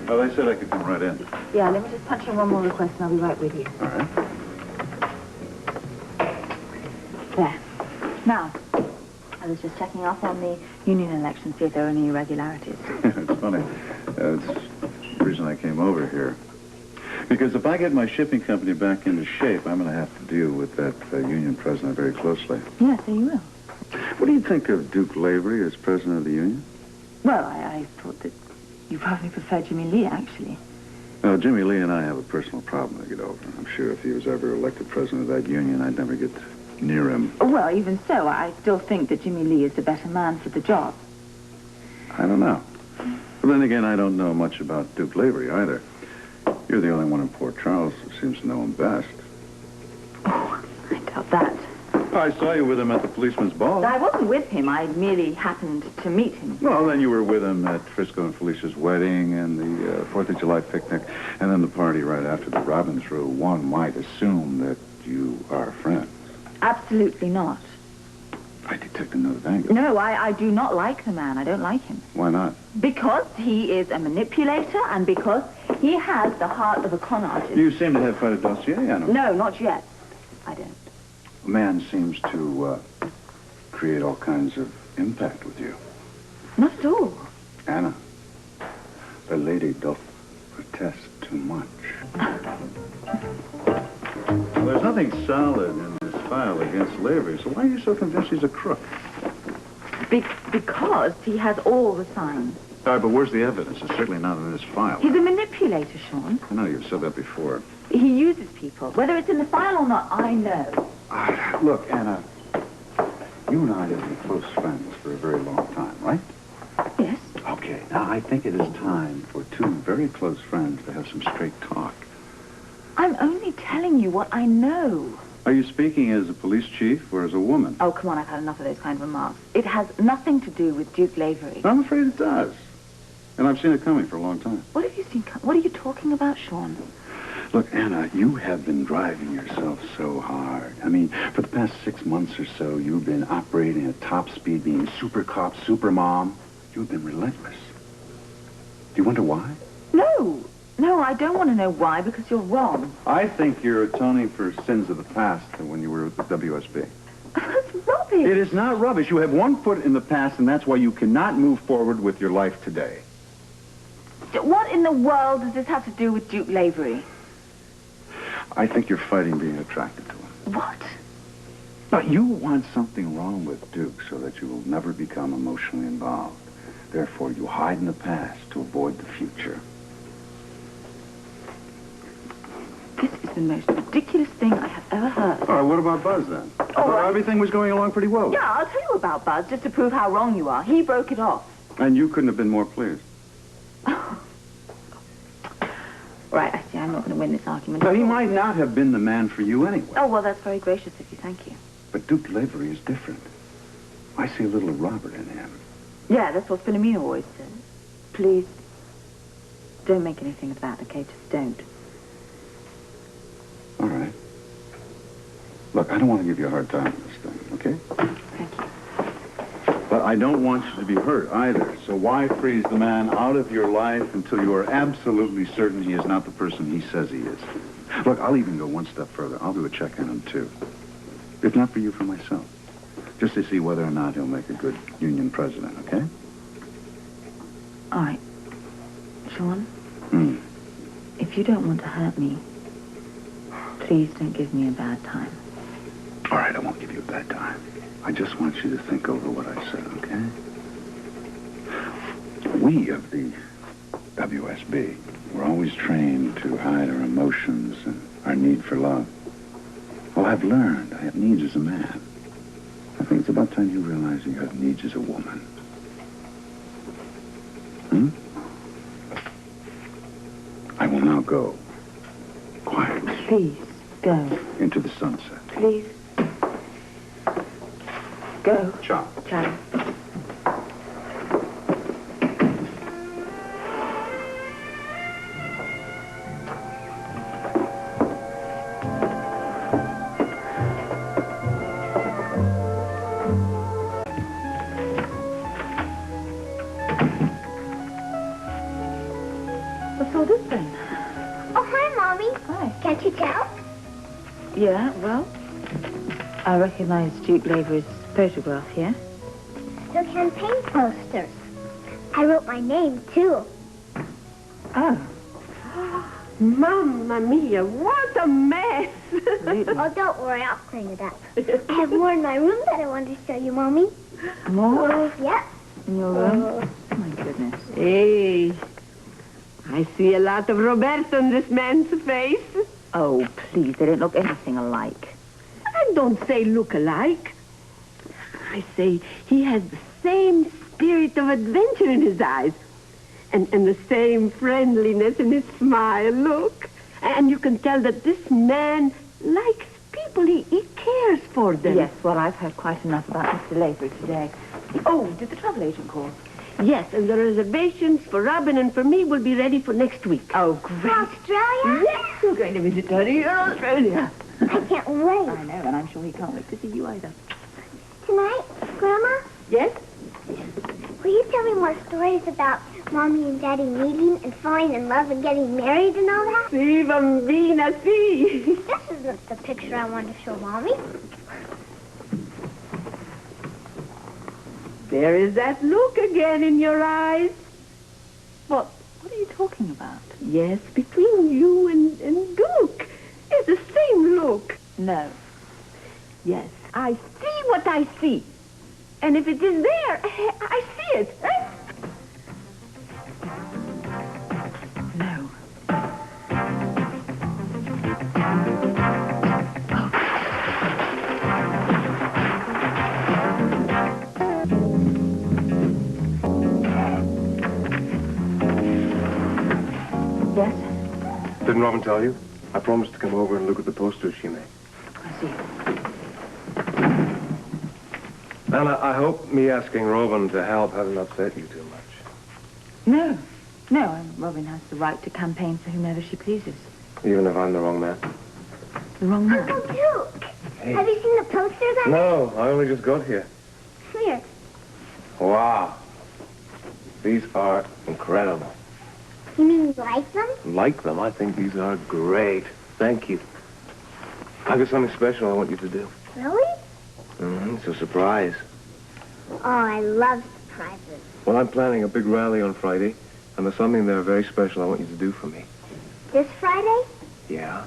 Well, they said I could come right in. Yeah, let me just punch in one more request and I'll be right with you. All right. There. Now, I was just checking up on the union election, see if there are any irregularities. It's funny. It's the reason I came over here. Because if I get my shipping company back into shape, I'm going to have to deal with that union president very closely. Yes, so you will. What do you think of Duke Lavery as president of the union? Well, I thought that you probably prefer Jimmy Lee, actually. Well, Jimmy Lee and I have a personal problem to get over. I'm sure if he was ever elected president of that union, I'd never get near him. Well, even so, I still think that Jimmy Lee is the better man for the job. I don't know. But then again, I don't know much about Duke Lavery either. You're the only one in Port Charles who seems to know him best. Oh, I doubt that. I saw you with him at the policeman's ball. I wasn't with him. I merely happened to meet him. Well, then you were with him at Frisco and Felicia's wedding and the 4th of July picnic, and then the party right after the Robbins Rue. One might assume that you are friends. Absolutely not. I detect another angle. No, I do not like the man. I don't like him. Why not? Because he is a manipulator and because he has the heart of a con artist. You seem to have quite a dossier on him. No, not yet. I don't. A man seems to create all kinds of impact with you. Not at all. Anna, the lady doth protest too much. Well, there's nothing solid in this file against Lavery, so why are you so convinced he's a crook? Because he has all the signs. All right, but where's the evidence? It's certainly not in this file. He's a manipulator, Sean. I know, you've said that before. He uses people. Whether it's in the file or not, I know. Look, Anna, you and I have been close friends for a very long time, right? Yes. Okay, now I think it is time for two very close friends to have some straight talk. I'm only telling you what I know. Are you speaking as a police chief or as a woman? Oh, come on, I've had enough of those kind of remarks. It has nothing to do with Duke Lavery. I'm afraid it does. And I've seen it coming for a long time. What have you seen? What are you talking about, Sean? Look, Anna, you have been driving yourself so hard. I mean, for the past 6 months or so, you've been operating at top speed, being super cop, super mom. You've been relentless. Do you wonder why? No. No, I don't want to know why, because you're wrong. I think you're atoning for sins of the past when you were with the WSB. That's rubbish. It is not rubbish. You have one foot in the past, and that's why you cannot move forward with your life today. What in the world does this have to do with Duke Lavery? I think you're fighting being attracted to him. What? Now, you want something wrong with Duke so that you will never become emotionally involved. Therefore, you hide in the past to avoid the future. This is the most ridiculous thing I have ever heard. All right, what about Buzz, then? Right. Everything was going along pretty well. Yeah, I'll tell you about Buzz, just to prove how wrong you are. He broke it off. And you couldn't have been more pleased. Right, I see. I'm not going to win this argument. Now, he might not have been the man for you anyway. Oh, well, that's very gracious of you. Thank you. But Duke Lavery is different. I see a little of Robert in him. Yeah, that's what Filomena always says. Please, don't make anything of that, okay? Just don't. All right. Look, I don't want to give you a hard time on this thing, okay? Thank you. But I don't want you to be hurt either. So why freeze the man out of your life until you are absolutely certain he is not the person he says he is? Look, I'll even go one step further. I'll do a check on him, too. If not for you, for myself. Just to see whether or not he'll make a good union president, okay? All right. Sean? If you don't want to hurt me, please don't give me a bad time. All right, I won't give you a bad time. I just want you to think over what I said, okay? We of the WSB were always trained to hide our emotions and our need for love. Well, I've learned I have needs as a man. I think it's about time you realize you have needs as a woman. I will now go. Quietly. Please, go. Into the sunset. Please. Go. Ciao. Ciao. What's all this then? Oh, hi, Mommy. Hi. Can't you tell? Yeah, well, I recognize Duke Lavery's photograph here. The campaign posters. I wrote my name, too. Oh. Mamma mia, what a mess! Oh, don't worry, I'll clean it up. I have more in my room that I wanted to show you, Mommy. More Yep. in your room? Oh, my goodness. Hey, I see a lot of Roberto in this man's face. Oh, please, they don't look anything alike. I don't say look alike. I say he has the same spirit of adventure in his eyes. And the same friendliness in his smile, look. And you can tell that this man likes people. He cares for them. Yes, well, I've heard quite enough about Mr. Lavery today. Oh, did the travel agent call? Yes, and the reservations for Robin and for me will be ready for next week. Oh, For great. Australia? Yes, we're going to visit Daddy in Australia. I can't wait. I know, and I'm sure he can't wait to see you either. Tonight, Grandma, Yes? will you tell me more stories about Mommy and Daddy meeting and falling in love and getting married and all that? Si, bambina, si. This isn't the picture I wanted to show Mommy. There is that look again in your eyes. What are you talking about? Yes, between you and Duke. It's the same look. No. Yes, I see what I see. And if it is there, I see it. Eh? No. Yes? Didn't Robin tell you? I promised to come over and look at the posters she made. I see. Anna, I hope me asking Robin to help hasn't upset you too much. No. No, and Robin has the right to campaign for whomever she pleases. Even if I'm the wrong man. The wrong man. Uncle Duke, Hey. have you seen the posters I No, I only just got here. made? Here. Wow. These are incredible. You mean you like them? Like them? I think these are great. Thank you. I've got something special I want you to do. Really? It's a surprise. Oh, I love surprises. Well, I'm planning a big rally on Friday, and there's something there very special I want you to do for me. This Friday? Yeah?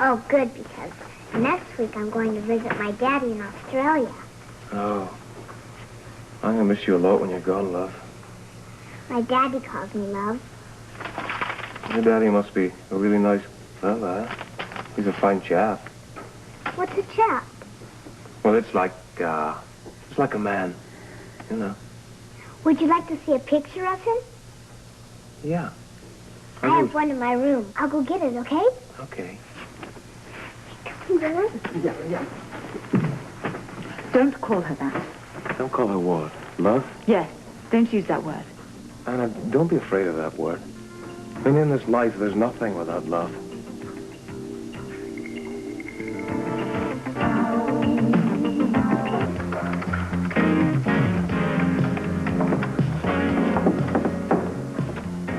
Oh, good, because next week I'm going to visit my daddy in Australia. Oh. I'm gonna miss you a lot when you're gone, love. My daddy calls me love. Your daddy must be a really nice fella, huh? He's a fine chap. What's a chap? Well, it's like a man, you know. Would you like to see a picture of him? Yeah. I have one in my room. I'll go get it, okay? Okay. Come on. Yeah. Don't call her that. Don't call her what? Love? Yes. Don't use that word. Anna, don't be afraid of that word. I mean, in this life, there's nothing without love.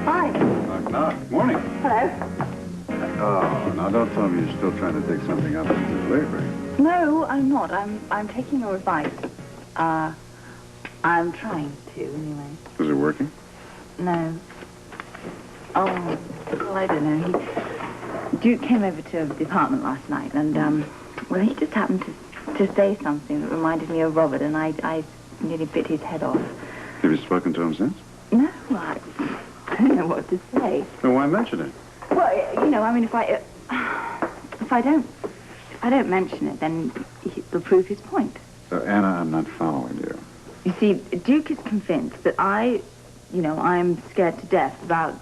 Hi. Knock, knock. Morning. Hello. Oh, now don't tell me you're still trying to dig something up into the Lavery. No, I'm not. I'm taking your advice. I'm trying to, anyway. Was it working? No. Oh, well, I don't know. Duke came over to the apartment last night, and, well, he just happened to say something that reminded me of Robert, and I nearly bit his head off. Have you spoken to him since? No, I don't know what to say. Then why mention it? Well, you know, I mean, if I don't mention it, then it'll prove his point. So, Anna, I'm not following you. You see, Duke is convinced that I'm scared to death about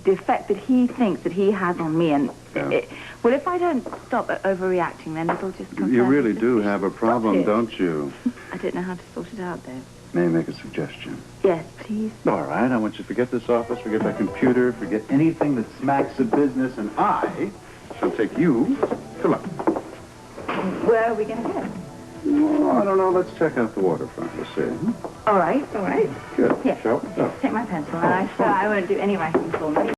the effect that he thinks that he has on me. And, Yeah. well, if I don't stop overreacting, then it'll just confirm You really his do suspicion. have a problem, Stop it. don't you? I don't know how to sort it out, though. May I make a suggestion? Yes, please. All right, I want you to forget this office, forget that computer, forget anything that smacks of business, and I shall take you to lunch. Where are we going to go? Well, I don't know. Let's check out the waterfront. We'll see. All right, all right. Good. Here, Shall we? Oh. take my pencil. I won't do any writing for me.